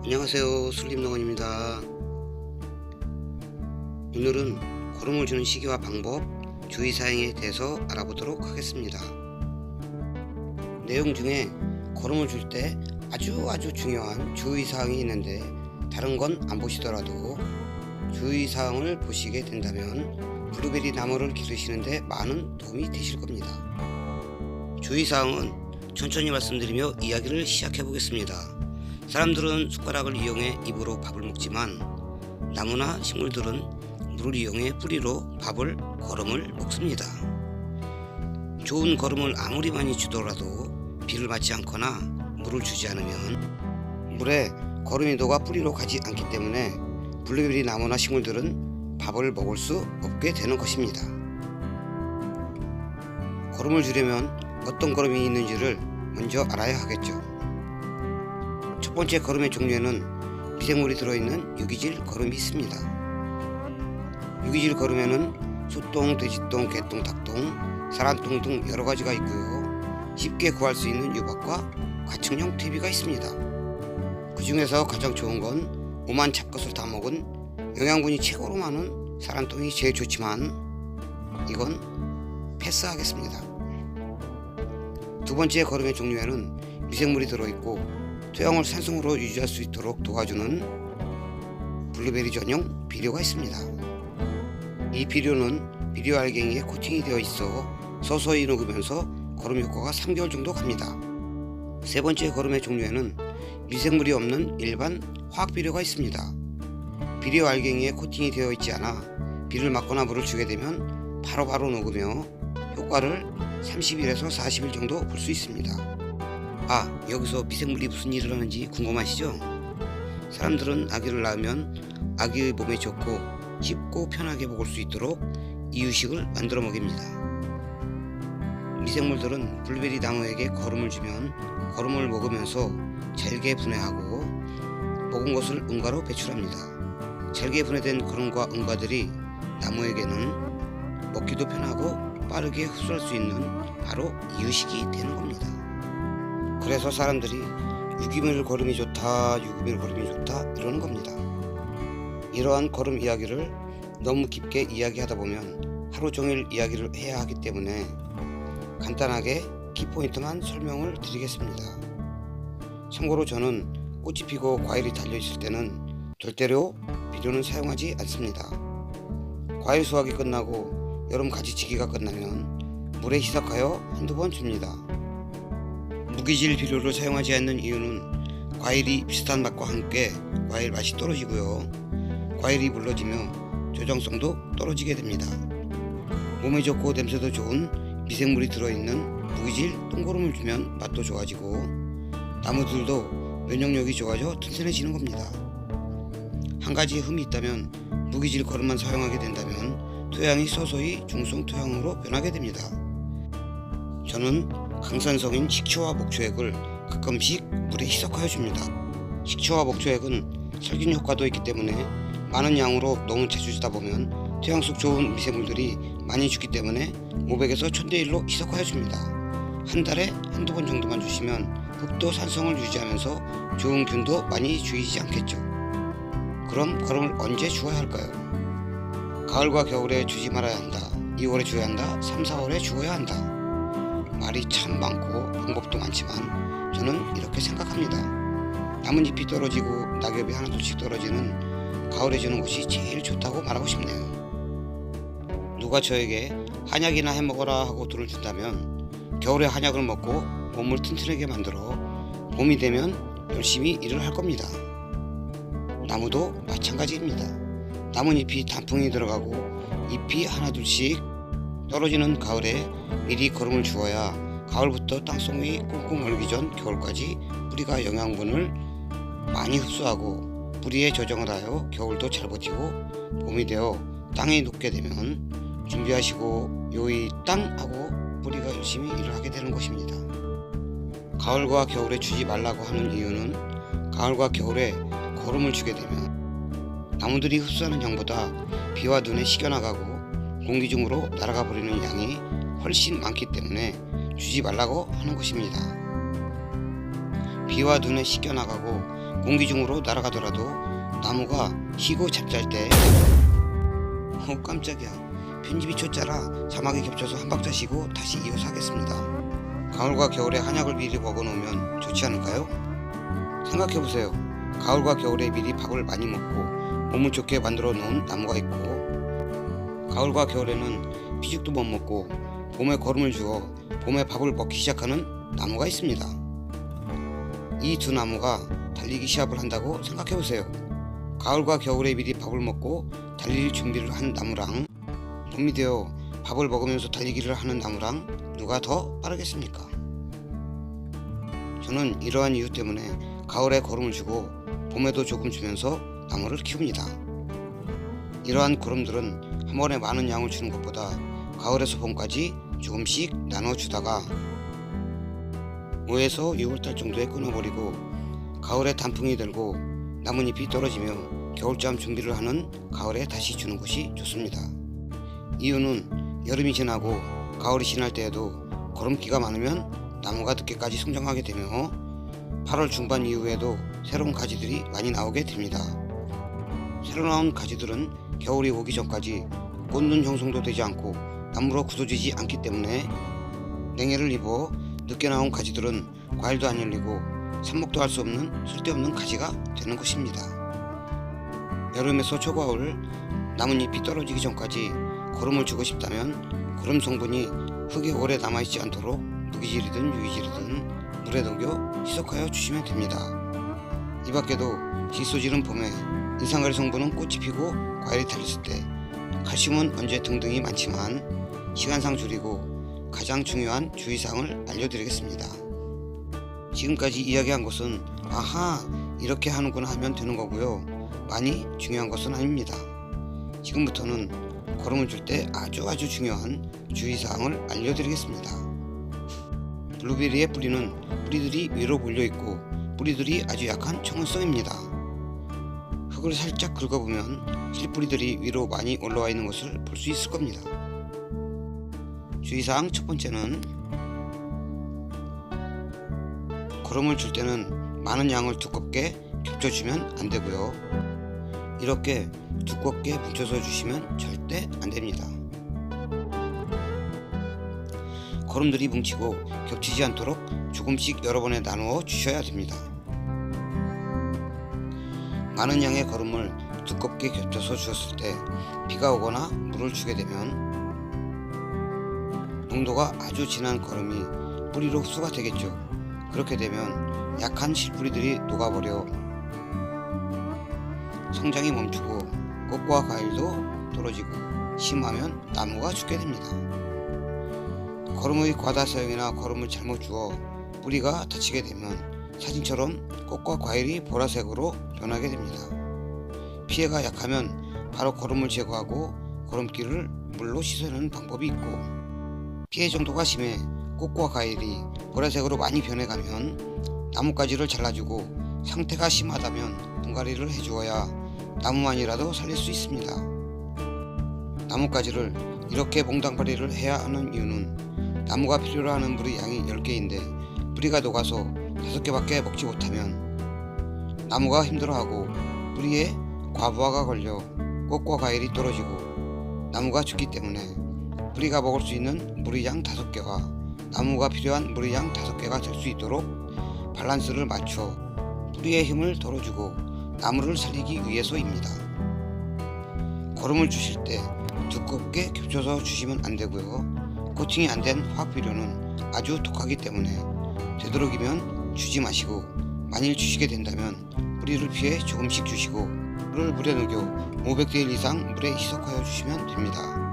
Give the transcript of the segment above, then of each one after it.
안녕하세요, 슬림농원입니다. 오늘은 거름을 주는 시기와 방법, 주의사항에 대해서 알아보도록 하겠습니다. 내용 중에 거름을 줄 때 아주 중요한 주의사항이 있는데 다른 건 안 보시더라도 주의사항을 보시게 된다면 블루베리 나무를 기르시는데 많은 도움이 되실 겁니다. 주의사항은 천천히 말씀드리며 이야기를 시작해 보겠습니다. 사람들은 숟가락을 이용해 입으로 밥을 먹지만 나무나 식물들은 물을 이용해 뿌리로 밥을, 거름을 먹습니다. 좋은 거름을 아무리 많이 주더라도 비를 맞지 않거나 물을 주지 않으면 물에 거름이 녹아 뿌리로 가지 않기 때문에 블루베리 나무나 식물들은 밥을 먹을 수 없게 되는 것입니다. 거름을 주려면 어떤 거름이 있는지를 먼저 알아야 하겠죠. 첫 번째 거름의 종류에는 미생물이 들어있는 유기질 거름이 있습니다. 유기질 거름에는 소똥, 돼지똥, 개똥, 닭똥, 사람똥 등 여러 가지가 있고요. 쉽게 구할 수 있는 유박과 가축용 퇴비가 있습니다. 그 중에서 가장 좋은 건 오만 잡것을 다 먹은 영양분이 최고로 많은 사람똥이 제일 좋지만 이건 패스하겠습니다. 두 번째 거름의 종류에는 미생물이 들어있고 토양을 산성으로 유지할 수 있도록 도와주는 블루베리 전용 비료가 있습니다. 이 비료는 비료 알갱이에 코팅이 되어 있어 서서히 녹으면서 거름 효과가 3개월 정도 갑니다. 세 번째 거름의 종류에는 미생물이 없는 일반 화학 비료가 있습니다. 비료 알갱이에 코팅이 되어 있지 않아 비를 맞거나 물을 주게 되면 바로바로 녹으며 효과를 30일에서 40일 정도 볼 수 있습니다. 여기서 미생물이 무슨 일을 하는지 궁금하시죠? 사람들은 아기를 낳으면 아기의 몸에 좋고 쉽고 편하게 먹을 수 있도록 이유식을 만들어 먹입니다. 미생물들은 블루베리 나무에게 거름을 주면 거름을 먹으면서 잘게 분해하고 먹은 것을 응가로 배출합니다. 잘게 분해된 거름과 응가들이 나무에게는 먹기도 편하고 빠르게 흡수할 수 있는 바로 이유식이 되는 겁니다. 그래서 사람들이 유기물 거름이 좋다, 유기물 거름이 좋다 이러는 겁니다. 이러한 거름 이야기를 너무 깊게 이야기하다 보면 하루 종일 이야기를 해야 하기 때문에 간단하게 키포인트만 설명을 드리겠습니다. 참고로 저는 꽃이 피고 과일이 달려있을 때는 절대로 비료는 사용하지 않습니다. 과일 수확이 끝나고 여름 가지치기가 끝나면 물에 희석하여 한두 번 줍니다. 무기질 비료를 사용하지 않는 이유는 과일이 비슷한 맛과 함께 과일 맛이 떨어지고요. 과일이 물러지며 저장성도 떨어지게 됩니다. 몸에 좋고 냄새도 좋은 미생물이 들어있는 무기질 똥거름을 주면 맛도 좋아지고 나무들도 면역력이 좋아져 튼튼해지는 겁니다. 한 가지 흠이 있다면 무기질 거름만 사용하게 된다면 토양이 서서히 중성 토양으로 변하게 됩니다. 저는 강산성인 식초와 목초액을 가끔씩 물에 희석하여 줍니다. 식초와 목초액은 살균 효과도 있기 때문에 많은 양으로 너무 자주 주다 보면 토양 속 좋은 미생물들이 많이 죽기 때문에 500에서 1000대1로 희석하여 줍니다. 한 달에 한두 번 정도만 주시면 흙도 산성을 유지하면서 좋은 균도 많이 주이지 않겠죠. 그럼 거름을 언제 주어야 할까요? 가을과 겨울에 주지 말아야 한다, 2월에 줘야 한다, 3, 4월에 주어야 한다. 말이 참 많고 방법도 많지만 저는 이렇게 생각합니다. 나뭇잎이 떨어지고 낙엽이 하나둘씩 떨어지는 가을에 주는 것이 제일 좋다고 말하고 싶네요. 누가 저에게 한약이나 해먹어라 하고 돈을 준다면 겨울에 한약을 먹고 몸을 튼튼하게 만들어 봄이 되면 열심히 일을 할 겁니다. 나무도 마찬가지입니다. 나뭇잎이 단풍이 들어가고 잎이 하나둘씩 떨어지는 가을에 미리 거름을 주어야 가을부터 땅속이 꽁꽁 얼기 전 겨울까지 뿌리가 영양분을 많이 흡수하고 뿌리에 저장을 하여 겨울도 잘 버티고 봄이 되어 땅이 녹게 되면 준비하시고 요이 땅 하고 뿌리가 열심히 일을 하게 되는 것입니다. 가을과 겨울에 주지 말라고 하는 이유는 가을과 겨울에 거름을 주게 되면 나무들이 흡수하는 양보다 비와 눈에 식혀나가고 공기 중으로 날아가 버리는 양이 훨씬 많기 때문에 주지 말라고 하는 것입니다. 비와 눈에 씻겨나가고 공기 중으로 날아가더라도 나무가 희고 잡잘 때 깜짝이야. 편집이 초짜라 자막이 겹쳐서 한 박자 쉬고 다시 이어서 하겠습니다. 가을과 겨울에 한약을 미리 먹어놓으면 좋지 않을까요? 생각해보세요. 가을과 겨울에 미리 밥을 많이 먹고 몸을 좋게 만들어 놓은 나무가 있고, 가을과 겨울에는 피죽도 못 먹고 봄에 거름을 주어 봄에 밥을 먹기 시작하는 나무가 있습니다. 이 두 나무가 달리기 시합을 한다고 생각해보세요. 가을과 겨울에 미리 밥을 먹고 달릴 준비를 한 나무랑 봄이 되어 밥을 먹으면서 달리기를 하는 나무랑 누가 더 빠르겠습니까? 저는 이러한 이유 때문에 가을에 거름을 주고 봄에도 조금 주면서 나무를 키웁니다. 이러한 거름들은 한 번에 많은 양을 주는 것보다 가을에서 봄까지 조금씩 나눠주다가 5에서 6월달 정도에 끊어버리고 가을에 단풍이 들고 나뭇잎이 떨어지며 겨울잠 준비를 하는 가을에 다시 주는 것이 좋습니다. 이유는 여름이 지나고 가을이 지날 때에도 거름기가 많으면 나무가 늦게까지 성장하게 되며 8월 중반 이후에도 새로운 가지들이 많이 나오게 됩니다. 새로 나온 가지들은 겨울이 오기 전까지 꽃눈 형성도 되지 않고 나무로 굳어지지 않기 때문에 냉해를 입어 늦게 나온 가지들은 과일도 안 열리고 삽목도 할 수 없는 쓸데없는 가지가 되는 것입니다. 여름에서 초가을 나뭇잎이 떨어지기 전까지 거름을 주고 싶다면 거름 성분이 흙에 오래 남아있지 않도록 무기질이든 유기질이든 물에 녹여 희석하여 주시면 됩니다. 이 밖에도 질소질은 봄에, 인산가리 성분은 꽃이 피고 과일이 달렸을 때, 칼슘은 언제 등등이 많지만 시간상 줄이고 가장 중요한 주의사항을 알려드리겠습니다. 지금까지 이야기한 것은 아하 이렇게 하는구나 하면 되는 거고요. 많이 중요한 것은 아닙니다. 지금부터는 거름을 줄 때 아주 중요한 주의사항을 알려드리겠습니다. 블루베리의 뿌리는 뿌리들이 위로 몰려있고 뿌리들이 아주 약한 청원성입니다. 흙을 살짝 긁어보면 실뿌리들이 위로 많이 올라와 있는 것을 볼 수 있을 겁니다. 주의사항 첫 번째는 거름을 줄 때는 많은 양을 두껍게 겹쳐주면 안되고요. 이렇게 두껍게 뭉쳐서 주시면 절대 안됩니다. 거름들이 뭉치고 겹치지 않도록 조금씩 여러 번에 나누어 주셔야 됩니다. 많은 양의 거름을 두껍게 겹쳐서 주었을 때 비가 오거나 물을 주게 되면 농도가 아주 진한 거름이 뿌리로 흡수가 되겠죠. 그렇게 되면 약한 실뿌리들이 녹아버려 성장이 멈추고 꽃과 과일도 떨어지고 심하면 나무가 죽게 됩니다. 거름의 과다 사용이나 거름을 잘못 주어 뿌리가 다치게 되면 사진처럼 꽃과 과일이 보라색으로 변하게 됩니다. 피해가 약하면 바로 거름을 제거하고 거름기를 물로 씻어내는 방법이 있고, 피해 정도가 심해 꽃과 과일이 보라색으로 많이 변해가면 나뭇가지를 잘라주고 상태가 심하다면 분갈이를 해주어야 나무만이라도 살릴 수 있습니다. 나뭇가지를 이렇게 몽땅발이를 해야 하는 이유는 나무가 필요로 하는 물의 양이 10개인데 뿌리가 녹아서 5개밖에 먹지 못하면 나무가 힘들어하고 뿌리에 과부하가 걸려 꽃과 과일이 떨어지고 나무가 죽기 때문에 뿌리가 먹을 수 있는 물의 양 5개와 나무가 필요한 물의 양 5개가 될 수 있도록 밸런스를 맞춰 뿌리의 힘을 덜어주고 나무를 살리기 위해서입니다. 거름을 주실 때 두껍게 겹쳐서 주시면 안되고요. 코팅이 안된 화학비료는 아주 독하기 때문에 되도록이면 주지 마시고, 만일 주시게 된다면 뿌리를 피해 조금씩 주시고 물을 물에 녹여 500대 1 이상 물에 희석하여 주시면 됩니다.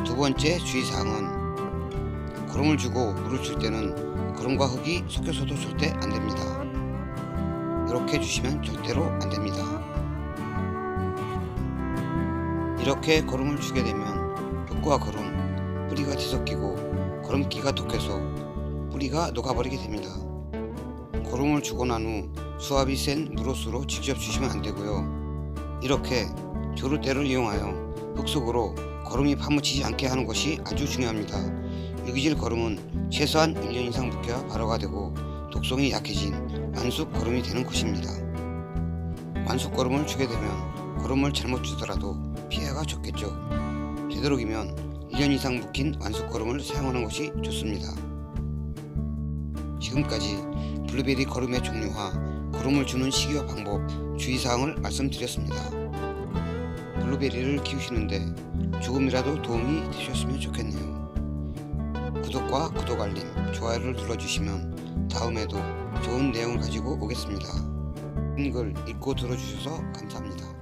두 번째 주의사항은 거름을 주고 물을 줄 때는 거름과 흙이 섞여서도 절대 안됩니다. 이렇게 주시면 절대로 안됩니다. 이렇게 거름을 주게 되면 흙과 거름, 뿌리가 뒤섞이고 거름기가 독해서 뿌리가 녹아버리게 됩니다. 거름을 주고 난 후 수압이 센 물호수로 직접 주시면 안되고요. 이렇게 조르대를 이용하여 흙 속으로 거름이 파묻히지 않게 하는 것이 아주 중요합니다. 유기질 거름은 최소한 1년 이상 묵혀야 발효가 되고 독성이 약해진 완숙 거름이 되는 것입니다. 완숙 거름을 주게 되면 거름을 잘못 주더라도 피해가 적겠죠. 되도록이면 1년 이상 묵힌 완숙 거름을 사용하는 것이 좋습니다. 지금까지 블루베리 거름의 종류와 거름을 주는 시기와 방법, 주의사항을 말씀드렸습니다. 블루베리를 키우시는데 조금이라도 도움이 되셨으면 좋겠네요. 구독과 구독 알림, 좋아요를 눌러주시면 다음에도 좋은 내용을 가지고 오겠습니다. 긴 글 읽고 들어주셔서 감사합니다.